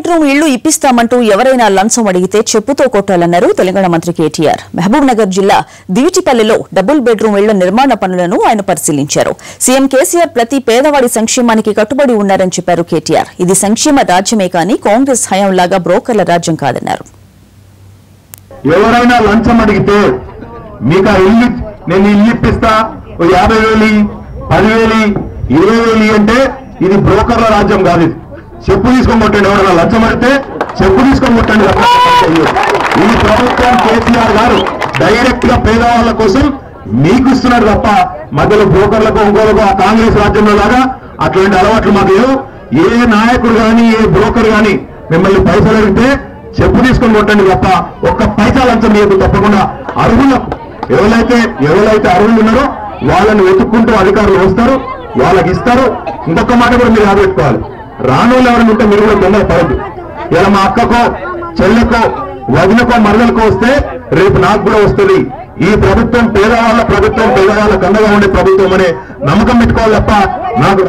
Bedroom ఇళ్లు ఇప్పిస్తామంటూ ఎవరైనా లంచం అడిగితే చెప్పుతో కొట్టాలన్నారు తెలంగాణ మంత్రి కేటీఆర్. మహబూబ్ నగర్ జిల్లా దివిటిపల్లిలో డబుల్ బెడ్రూమ్ ఇళ్ల నిర్మాణ పనులను ఆయన పరిశీలించారు. సీఎం కేసీఆర్ ప్రతి పేదవాడి సంక్షేమానికి కట్టుబడి ఉన్నారని చెప్పారు కేటీఆర్. ఇది సంక్షేమ రాజ్యమే కానీ కాంగ్రెస్ హయాంలాగా బ్రోకర్ల రాజ్యం కాదన్నారు. ఎవరైనా లంచం అడిగితే మీకు ఇల్లు నేను ఇల్లు ఇప్పిస్తా 50,000 10,000 20,000 అంటే ఇది బ్రోకర్ల రాజ్యం కాదు. చెప్పు తీసుకొని కొట్టండి. ఎవరైనా లంచం అడిగితే చెప్పు తీసుకొని కొట్టండి. ఈ ప్రభుత్వం కేసీఆర్ గారు డైరెక్ట్ గా పేదవాళ్ల కోసం మీకు ఇస్తున్నారు తప్ప మధ్యలో బ్రోకర్లకు ఇంకోలకు ఆ కాంగ్రెస్ రాజ్యంలో లాగా అట్లాంటి అలవాట్లు మాకు లేవు. ఏ నాయకుడు గాని ఏ బ్రోకర్ గాని మిమ్మల్ని పైసలు అడిగితే చెప్పు తీసుకొని కొట్టండి తప్ప ఒక్క పైసా లంచం మీకు తప్పకుండా అర్హులకు ఎవరైతే అర్హులు ఉన్నారో వాళ్ళని వెతుక్కుంటూ అధికారులు వస్తారు, వాళ్ళకి ఇస్తారు. ఇంకొక మాట కూడా మీరు ఆలోచించుకోవాలి. రానోళ్ళు ఎవరైనా ఉంటే మీరు కూడా తొందర పడద్దు. ఇలా మా అక్కకో చెల్లెకో వదినకో మరదలకో వస్తే రేపు నాకు కూడా వస్తుంది. ఈ ప్రభుత్వం పేదవాళ్ళ ప్రభుత్వం, పేదవాళ్ళ కండగా ఉండే ప్రభుత్వం అనే నమ్మకం పెట్టుకోవాలి తప్ప నాకు